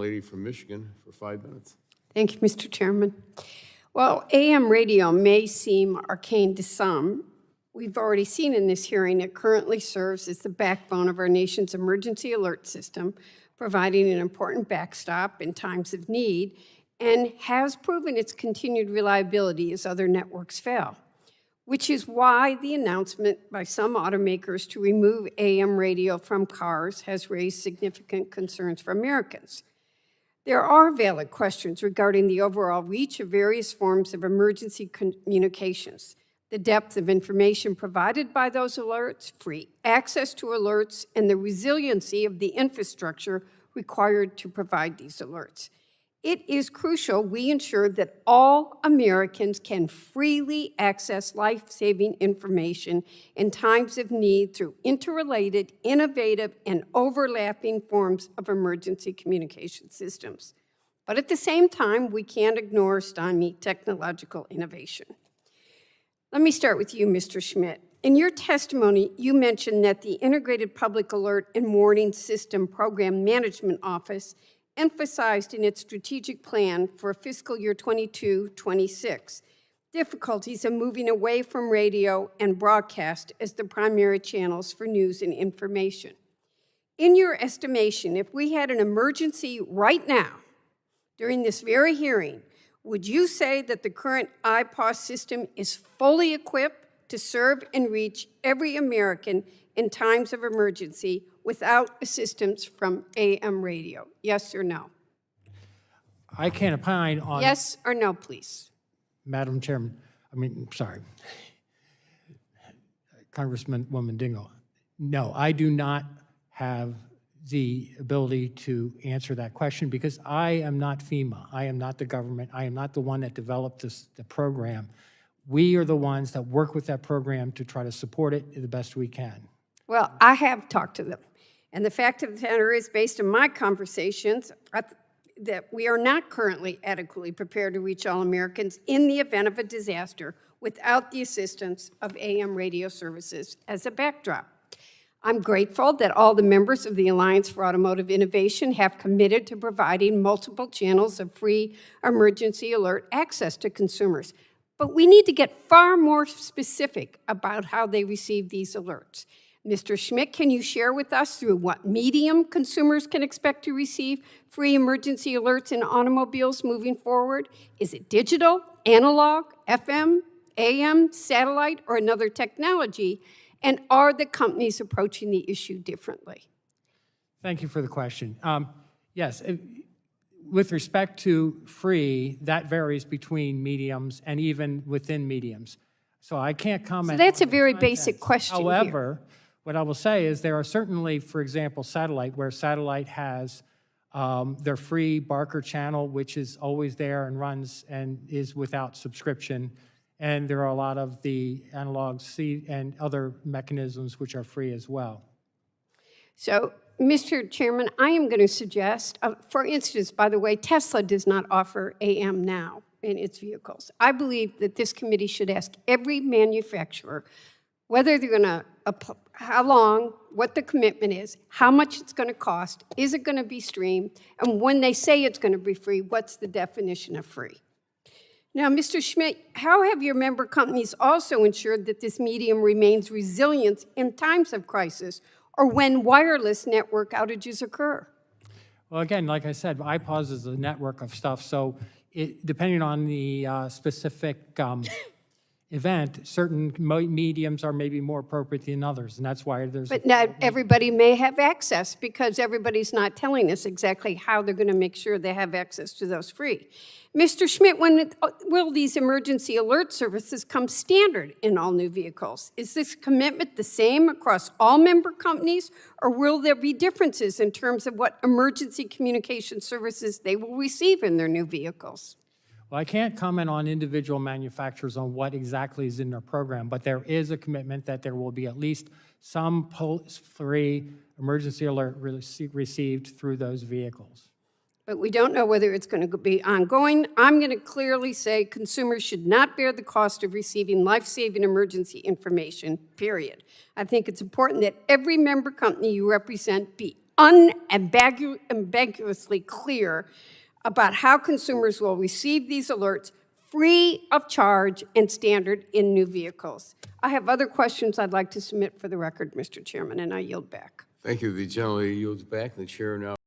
gentlelady from Michigan for 5 minutes. Thank you, Mr. Chairman. Well, AM radio may seem arcane to some. We've already seen in this hearing it currently serves as the backbone of our nation's emergency alert system, providing an important backstop in times of need, and has proven its continued reliability as other networks fail, which is why the announcement by some automakers to remove AM radio from cars has raised significant concerns for Americans. There are valid questions regarding the overall reach of various forms of emergency communications, the depth of information provided by those alerts, free access to alerts, and the resiliency of the infrastructure required to provide these alerts. It is crucial we ensure that all Americans can freely access life-saving information in times of need through interrelated, innovative, and overlapping forms of emergency communication systems. But at the same time, we can't ignore stymied technological innovation. Let me start with you, Mr. Schmidt. In your testimony, you mentioned that the Integrated Public Alert and Warning System Program Management Office emphasized in its strategic plan for fiscal year 22-26 difficulties of moving away from radio and broadcast as the primary channels for news and information. In your estimation, if we had an emergency right now, during this very hearing, would you say that the current IPAWS system is fully equipped to serve and reach every American in times of emergency without assistance from AM radio? Yes or no? I can't opine on... Yes or no, please? Madam Chairman, Congresswoman Dingell, no, I do not have the ability to answer that question because I am not FEMA. I am not the government. I am not the one that developed the program. We are the ones that work with that program to try to support it the best we can. Well, I have talked to them. And the fact of the matter is, based on my conversations, that we are not currently adequately prepared to reach all Americans in the event of a disaster without the assistance of AM radio services as a backdrop. I'm grateful that all the members of the Alliance for Automotive Innovation have committed to providing multiple channels of free emergency alert access to consumers. But we need to get far more specific about how they receive these alerts. Mr. Schmidt, can you share with us through what medium consumers can expect to receive free emergency alerts in automobiles moving forward? Is it digital, analog, FM, AM, satellite, or another technology? And are the companies approaching the issue differently? Thank you for the question. Yes, with respect to free, that varies between mediums and even within mediums. So I can't comment. So that's a very basic question. However, what I will say is there are certainly, for example, satellite, where satellite has their free Barker channel, which is always there and runs and is without subscription. And there are a lot of the analog C and other mechanisms which are free as well. So, Mr. Chairman, I am going to suggest, for instance, by the way, Tesla does not offer AM now in its vehicles. I believe that this committee should ask every manufacturer whether they're going to, how long, what the commitment is, how much it's going to cost, is it going to be streamed, and when they say it's going to be free, what's the definition of free? Now, Mr. Schmidt, how have your member companies also ensured that this medium remains resilient in times of crisis or when wireless network outages occur? Well, again, like I said, IPAWS is a network of stuff, so depending on the specific event, certain mediums are maybe more appropriate than others, and that's why there's... But not everybody may have access because everybody's not telling us exactly how they're going to make sure they have access to those free. Mr. Schmidt, will these emergency alert services come standard in all new vehicles? Is this commitment the same across all member companies, or will there be differences in terms of what emergency communication services they will receive in their new vehicles? Well, I can't comment on individual manufacturers on what exactly is in their program, but there is a commitment that there will be at least some free emergency alert received through those vehicles. But we don't know whether it's going to be ongoing. I'm going to clearly say consumers should not bear the cost of receiving life-saving emergency information, period. I think it's important that every member company you represent be unambiguously clear about how consumers will receive these alerts free of charge and standard in new vehicles. I have other questions I'd like to submit for the record, Mr. Chairman, and I yield back. Thank you. The gentlelady yields back. The chair now